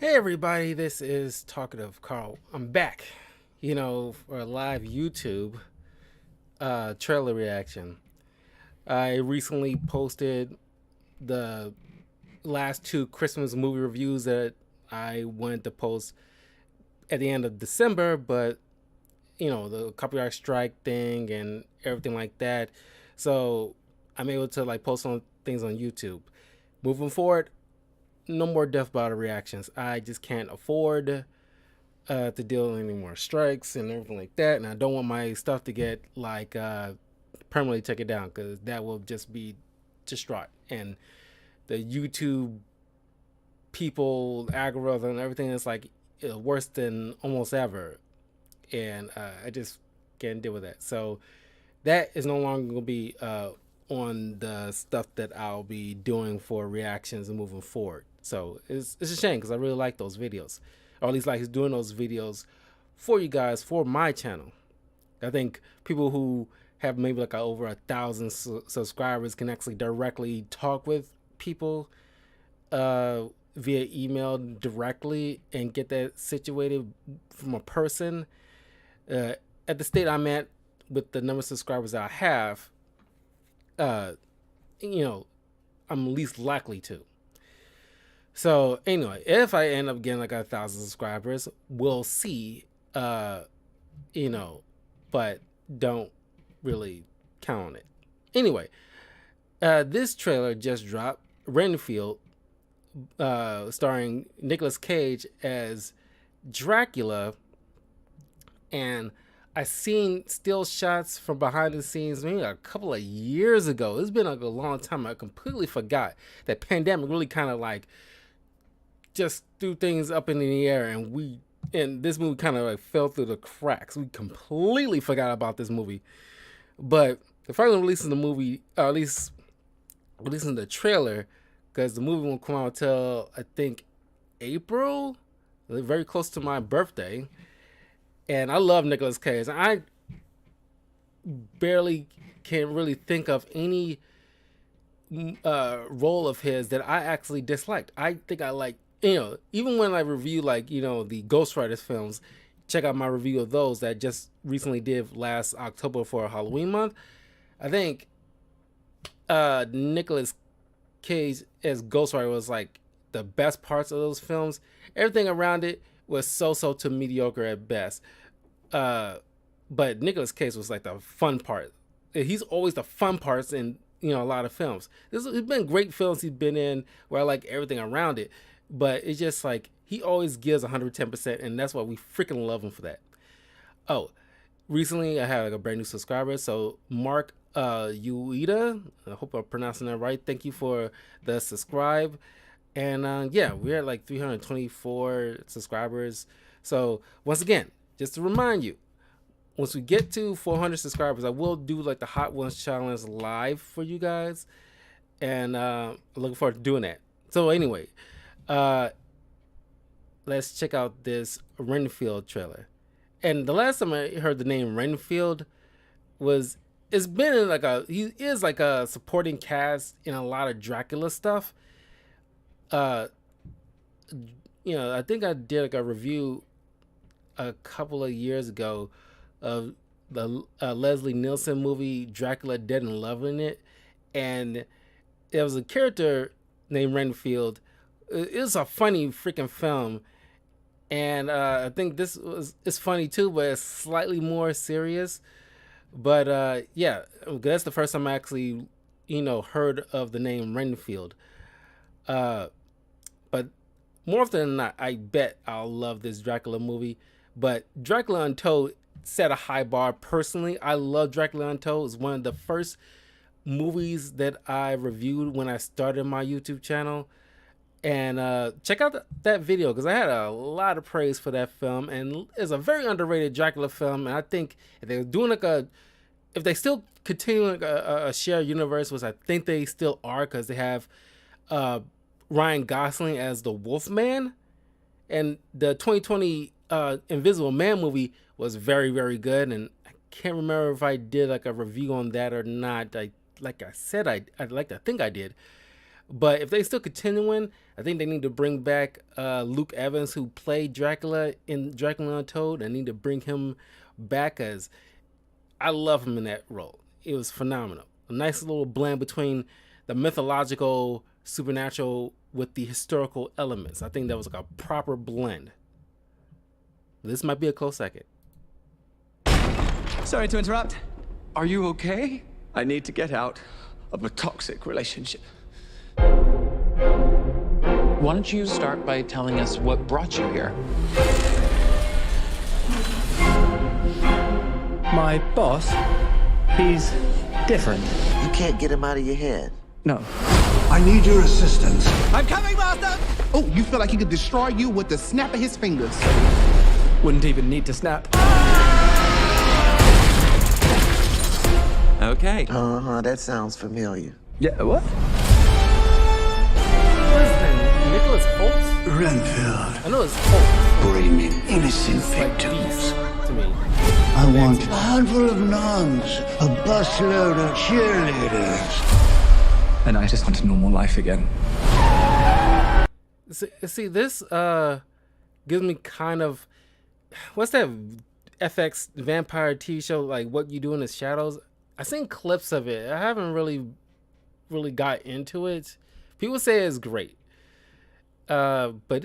Hey everybody, this is Talkative Carl. I'm back, for a live YouTube trailer reaction. I recently posted the last two Christmas movie reviews that I wanted to post at the end of December, but the copyright strike thing and everything like that. So I'm able to post on things on YouTube. Moving forward, no more Death Battle reactions. I just can't afford to deal with any more strikes and everything like that. And I don't want my stuff to get permanently taken down because that will just be distraught. And the YouTube people, algorithm, and everything is worse than almost ever. And I just can't deal with that. So that is no longer going to be on the stuff that I'll be doing for reactions and moving forward. So it's a shame because I really like those videos, or at least like doing those videos for you guys for my channel. I think people who have maybe over 1,000 subscribers can actually directly talk with people via email directly and get that situated from a person. At the state I'm at with the number of subscribers I have, uh, you know, I'm least likely to. So anyway, if I end up getting 1,000 subscribers, we'll see. Uh, you know, but don't really count on it. Anyway, this trailer just dropped. Renfield, starring Nicolas Cage as Dracula, and I seen still shots from behind the scenes maybe a couple of years ago. It's been a long time. I completely forgot that pandemic really kind of just threw things up in the air, and this movie kind of fell through the cracks. We completely forgot about this movie, but they're finally releasing the movie, or at least releasing the trailer, because the movie won't come out until I think April, very close to my birthday. And I love Nicolas Cage. I barely can really think of any role of his that I actually disliked. I think I like, even when I review the Ghost Riders films, check out my review of those that just recently did last October for Halloween month. I think Nicolas Cage as Ghost Rider was the best parts of those films. Everything around it was so to mediocre at best. But Nicolas Cage was the fun part. He's always the fun parts in a lot of films. There's been great films he's been in where I like everything around it, but it's just he always gives 110%, and that's why we freaking love him for that. Oh, recently I had a brand new subscriber, so Mark Ueda, I hope I'm pronouncing that right. Thank you for the subscribe. And yeah, we're at 324 subscribers. So once again, just to remind you, once we get to 400 subscribers, I will do the Hot Ones challenge live for you guys, and looking forward to doing that. So anyway, let's check out this Renfield trailer. And the last time I heard the name Renfield was, it's been in he is a supporting cast in a lot of Dracula stuff. I think I did a review a couple of years ago of the Leslie Nielsen movie Dracula Dead and Loving It, and there was a character named Renfield. It was a funny freaking film, and I think it's funny too, but it's slightly more serious. But yeah, that's the first time I actually heard of the name Renfield. But more often than not, I bet I'll love this Dracula movie. But Dracula Untold set a high bar personally. I love Dracula Untold. It's one of the first movies that I reviewed when I started my YouTube channel. And check out that video because I had a lot of praise for that film. And it's a very underrated Dracula film. And I think if they're doing if they still continue a shared universe, which I think they still are because they have Ryan Gosling as the Wolfman, and the 2020 Invisible Man movie was very, very good. And I can't remember if I did a review on that or not. Like I said, I like to think I did, But if they still continuing, I think they need to bring back Luke Evans, who played Dracula in Dracula Untold. I need to bring him back, as I love him in that role. It was phenomenal. A nice little blend between the mythological, supernatural with the historical elements. I think that was like a proper blend. This might be a close second. Sorry to interrupt. Are you okay? I need to get out of a toxic relationship. Why don't you start by telling us what brought you here? My boss, he's different. You can't get him out of your head. No. I need your assistance. I'm coming, Master! Oh, you feel like he could destroy you with the snap of his fingers. Wouldn't even need to snap. Okay. That sounds familiar. Yeah, what? What is his name? Nicholas Holt? Renfield, I know it's Holt. bring me innocent It's like victims. Beast to me. I want a handful of nuns, a busload of cheerleaders. And I just want a normal life again. See, this gives me kind of, what's that FX vampire TV show, like What You Do in the Shadows? I've seen clips of it. I haven't really got into it. People say it's great, but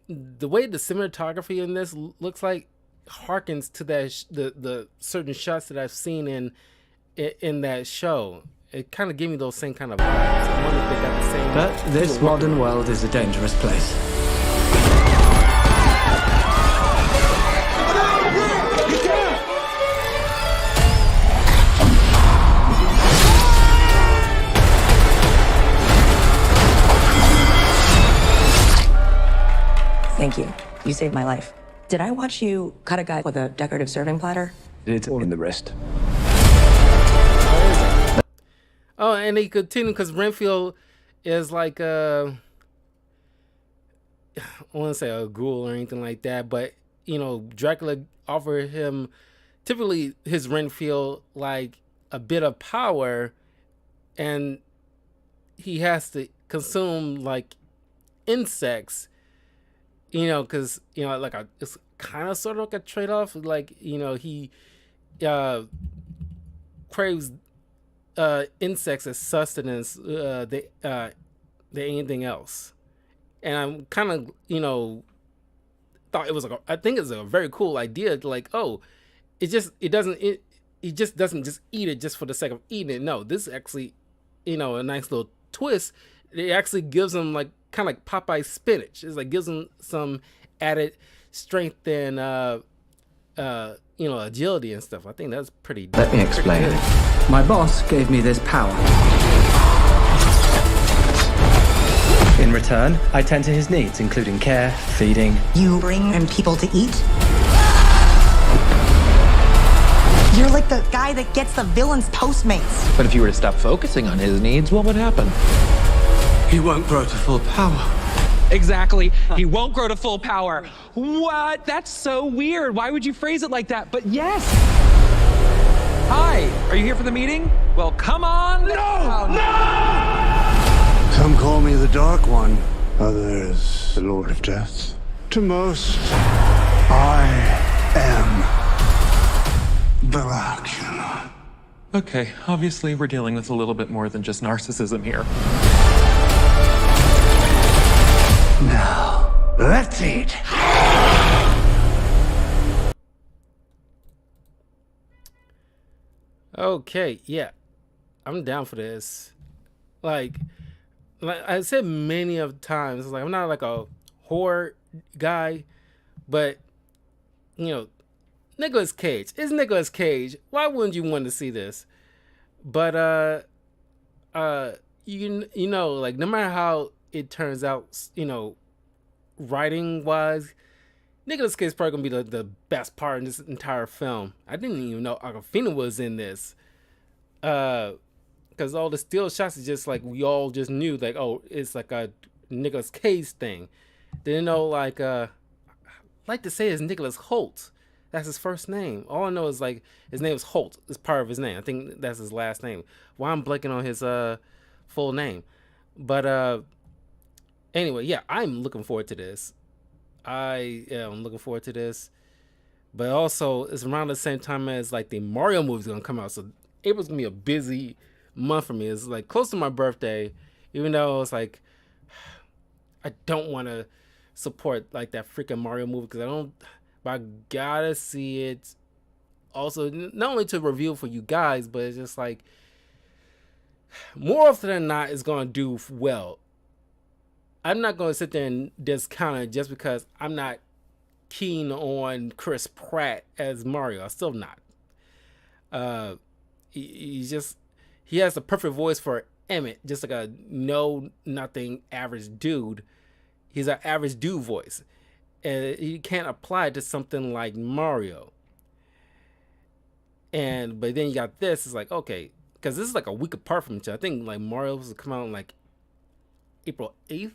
the way the cinematography in this looks like harkens to that the certain shots that I've seen in that show. It kind of gave me those same kind of vibes. I wonder if they got the same. But this modern world is a dangerous place. Thank you. You saved my life. Did I watch you cut a guy with a decorative serving platter? It's all in the wrist. Oh, and they continue because Renfield is like I want to say a ghoul or anything like that, but Dracula offered him typically his Renfield like a bit of power, and he has to consume like insects, because it's kind of sort of like a trade-off. Like he craves insects as sustenance than anything else, and I'm kind of thought it was I think it's a very cool idea. Like, oh, he just doesn't just eat it just for the sake of eating it. No, this is actually a nice little twist. It actually gives him like kind of like Popeye spinach. It's like gives him some added strength and agility and stuff. I think that's pretty. Let me explain. Good. My boss gave me this power. In return, I tend to his needs, including care, feeding. You bring him people to eat? You're like the guy that gets the villain's Postmates. But if you were to stop focusing on his needs, what would happen? He won't grow to full power. Exactly. He won't grow to full power. What? That's so weird. Why would you phrase it like that? But yes. Hi. Are you here for the meeting? Well, come on. Some call me the Dark One, others the Lord of Death. To most, I am Dracula. Okay, obviously we're dealing with a little bit more than just narcissism here. Now, let's eat. Okay, yeah, I'm down for this. Like I said many of times, like I'm not like a horror guy, but Nicolas Cage. It's Nicolas Cage. Why wouldn't you want to see this? But like no matter how it turns out, writing wise, Nicolas Cage is probably gonna be the best part in this entire film. I didn't even know Awkwafina was in this. Because all the still shots is just like we all just knew, like, oh, it's like a Nicolas Cage thing. Didn't know, like I like to say it's Nicholas Holt. That's his first name. All I know is like his name is Holt. It's part of his name. I think that's his last name. Why I'm blanking on his full name. But anyway, yeah, I'm looking forward to this. I am looking forward to this. But also, it's around the same time as like the Mario movie's gonna come out, so April's gonna be a busy month for me. It's like close to my birthday, even though it's like I don't want to support like that freaking Mario movie because I don't. But I gotta see it. Also, not only to review for you guys, but it's just like more often than not, it's gonna do well. I'm not gonna sit there and discount it just because I'm not keen on Chris Pratt as Mario. I'm still not. Uh, he's just he has the perfect voice for Emmett, just like a no nothing average dude. He's an average dude voice, and you can't apply it to something like Mario. But then you got this. It's like okay, because this is like a week apart from each other. I think like Mario was to come out on like April 8th.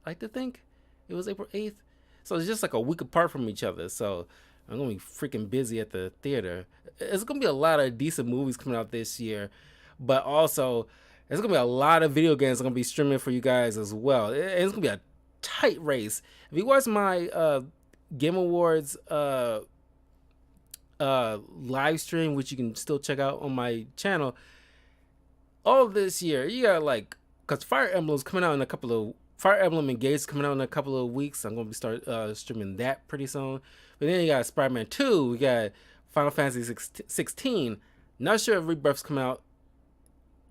I like to think it was April 8th. So it's just like a week apart from each other. So I'm gonna be freaking busy at the theater. It's gonna be a lot of decent movies coming out this year, but also there's gonna be a lot of video games gonna be streaming for you guys as well. It's gonna be a tight race. If you watch my Game Awards live stream, which you can still check out on my channel, all this year you got like because Fire Emblem's coming out in a couple of Fire Emblem Engage coming out in a couple of weeks. I'm gonna be start streaming that pretty soon. But then you got Spider-Man 2. We got Final Fantasy 16. Not sure if Rebirth's come out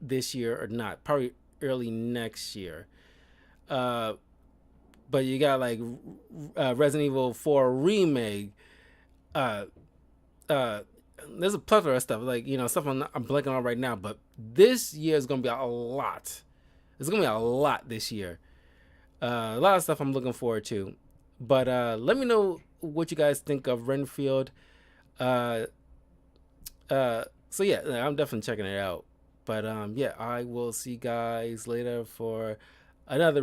this year or not. Probably early next year. But you got like Resident Evil 4 remake. There's a plethora of stuff like stuff I'm blanking on right now. But this year is gonna be a lot. It's gonna be a lot this year. A lot of stuff I'm looking forward to. But let me know what you guys think of Renfield. So yeah, I'm definitely checking it out. But yeah, I will see you guys later for another